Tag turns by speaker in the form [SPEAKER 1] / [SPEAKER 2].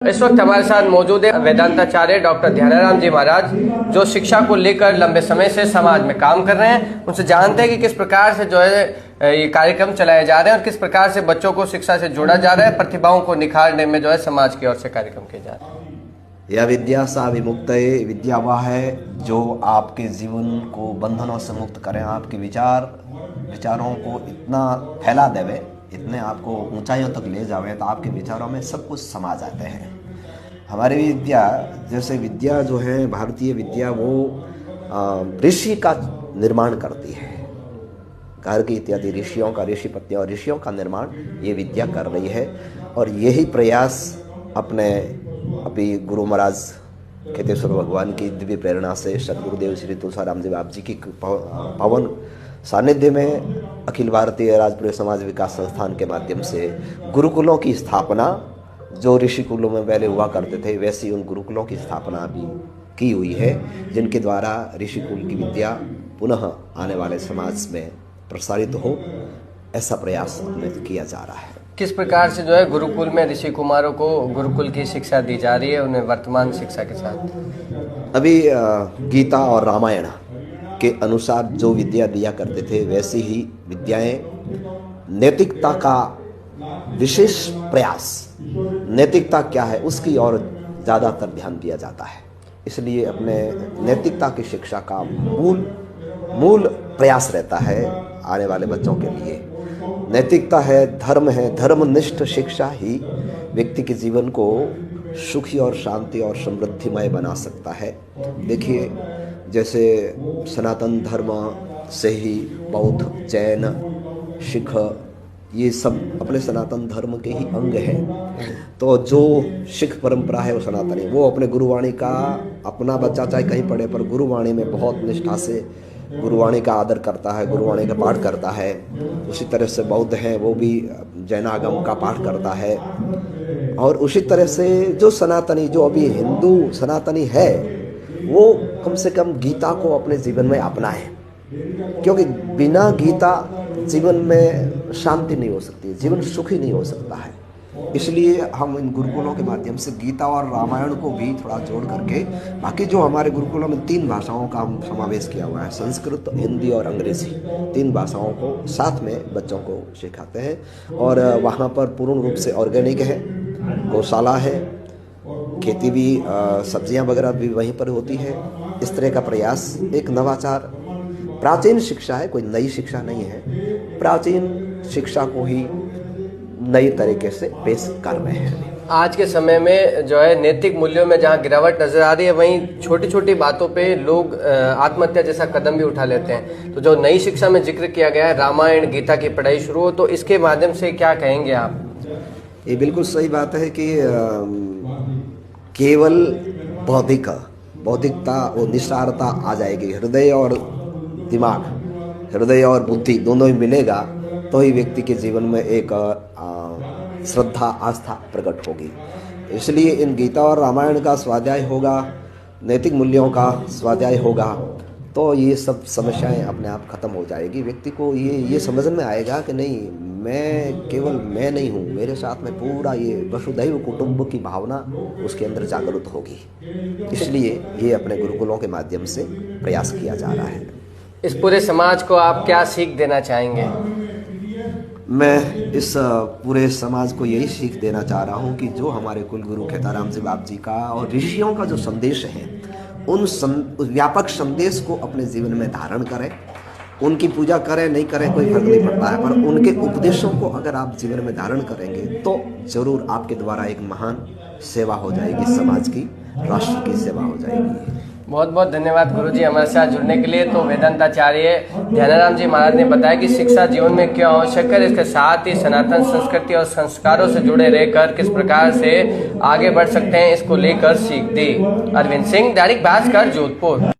[SPEAKER 1] इस वक्त हमारे साथ मौजूद है वेदांताचार्य डॉक्टर ध्यानाराम जी महाराज, जो शिक्षा को लेकर लंबे समय से समाज में काम कर रहे हैं। उनसे जानते हैं कि किस प्रकार से जो है ये कार्यक्रम चलाए जा रहे हैं और किस प्रकार से बच्चों को शिक्षा से जोड़ा जा रहा है, प्रतिभाओं को निखारने में जो है समाज की ओर से कार्यक्रम किए जा रहे हैं।
[SPEAKER 2] यह विद्या सा विमुक्तये, विद्या वह है जो आपके जीवन को बंधनों से मुक्त करें, आपके विचारों को इतना फैला देवे, इतने आपको ऊंचाइयों तक ले जावे तो आपके विचारों में सब कुछ समा जाते हैं। हमारी विद्या, जैसे विद्या जो है भारतीय विद्या, वो ऋषि का निर्माण करती है। गार्गी इत्यादि ऋषियों का, ऋषि पत्नियों और ऋषियों का निर्माण ये विद्या कर रही है। और यही प्रयास अपने अभी गुरु महाराज खेतेश्वर भगवान की दिव्य प्रेरणा से सदगुरुदेव श्री तुलसीराम जी बाप जी की पवन सानिध्य में अखिल भारतीय राजपुरी समाज विकास संस्थान के माध्यम से गुरुकुलों की स्थापना, जो ऋषि कुलों में पहले हुआ करते थे वैसी उन गुरुकुलों की स्थापना भी की हुई है, जिनके द्वारा ऋषि कुल की विद्या पुनः आने वाले समाज में प्रसारित हो, ऐसा प्रयास किया जा रहा है।
[SPEAKER 1] किस प्रकार से जो है गुरुकुल में ऋषि कुमारों को गुरुकुल की शिक्षा दी जा रही है उन्हें वर्तमान शिक्षा के साथ?
[SPEAKER 2] अभी गीता और रामायण के अनुसार जो विद्या दिया करते थे वैसी ही विद्याएं, नैतिकता का विशेष प्रयास, नैतिकता क्या है उसकी ओर ज़्यादातर ध्यान दिया जाता है। इसलिए अपने नैतिकता की शिक्षा का मूल प्रयास रहता है आने वाले बच्चों के लिए। नैतिकता है, धर्मनिष्ठ शिक्षा ही व्यक्ति के जीवन को सुखी और शांति और समृद्धिमय बना सकता है। देखिए, जैसे सनातन धर्म से ही बौद्ध, जैन, सिख, ये सब अपने सनातन धर्म के ही अंग हैं। तो जो सिख परंपरा है वो सनातनी, वो अपने गुरुवाणी का, अपना बच्चा चाहे कहीं पढ़े पर गुरुवाणी में बहुत निष्ठा से गुरुवाणी का आदर करता है, गुरुवाणी का पाठ करता है। उसी तरह से बौद्ध हैं, वो भी जैनागम का पाठ करता है। और उसी तरह से जो सनातनी, जो अभी हिंदू सनातनी है, वो कम से कम गीता को अपने जीवन में अपनाए, क्योंकि बिना गीता जीवन में शांति नहीं हो सकती, जीवन सुखी नहीं हो सकता है। इसलिए हम इन गुरुकुलों के माध्यम से गीता और रामायण को भी थोड़ा जोड़ करके, बाकी जो हमारे गुरुकुलों में 3 भाषाओं का हम समावेश किया हुआ है, संस्कृत, हिंदी और अंग्रेजी, 3 भाषाओं को साथ में बच्चों को सिखाते हैं। और वहाँ पर पूर्ण रूप से ऑर्गेनिक है, गौशाला है, खेती भी, सब्जियां वगैरह भी वहीं पर होती है। इस तरह का प्रयास, एक नवाचार, प्राचीन शिक्षा है, कोई नई शिक्षा नहीं है, प्राचीन शिक्षा को ही नई तरीके से पेश कर रहे हैं।
[SPEAKER 1] आज के समय में जो है नैतिक मूल्यों में जहां गिरावट नजर आ रही है, वहीं छोटी छोटी बातों पे लोग आत्महत्या जैसा कदम भी उठा लेते हैं। तो जो नई शिक्षा में जिक्र किया गया है, रामायण गीता की पढ़ाई शुरू हो, तो इसके माध्यम से क्या कहेंगे आप?
[SPEAKER 2] ये बिल्कुल सही बात है कि केवल बौद्धिकता और निस्सारता आ जाएगी। हृदय और दिमाग, हृदय और बुद्धि दोनों ही मिलेगा तो ही व्यक्ति के जीवन में एक श्रद्धा, आस्था प्रकट होगी। इसलिए इन गीता और रामायण का स्वाध्याय होगा, नैतिक मूल्यों का स्वाध्याय होगा, तो ये सब समस्याएं अपने आप खत्म हो जाएगी। व्यक्ति को ये समझ में आएगा कि नहीं, मैं केवल मैं नहीं हूँ, मेरे साथ में पूरा ये वसुधैव कुटुंब की भावना उसके अंदर जागृत होगी। इसलिए ये अपने गुरुकुलों के माध्यम से प्रयास किया जा रहा है।
[SPEAKER 1] इस पूरे समाज को आप क्या सीख देना चाहेंगे?
[SPEAKER 2] मैं इस पूरे समाज को यही सीख देना चाह रहा हूँ कि जो हमारे कुल गुरु खेताराम जी बाप जी का और ऋषियों का जो संदेश है, उन व्यापक संदेश को अपने जीवन में धारण करें। उनकी पूजा करें नहीं करें कोई फर्क नहीं पड़ता है, पर उनके उपदेशों को अगर आप जीवन में धारण करेंगे तो जरूर आपके द्वारा एक महान सेवा हो जाएगी, समाज की, राष्ट्र की सेवा हो जाएगी।
[SPEAKER 1] बहुत बहुत धन्यवाद गुरुजी हमारे साथ जुड़ने के लिए। तो वेदांताचार्य ध्यानाराम जी महाराज ने बताया कि शिक्षा जीवन में क्यों आवश्यक है, इसके साथ ही सनातन संस्कृति और संस्कारों से जुड़े रहकर किस प्रकार से आगे बढ़ सकते हैं, इसको लेकर सीख दी। अरविंद सिंह, दैनिक भास्कर, जोधपुर।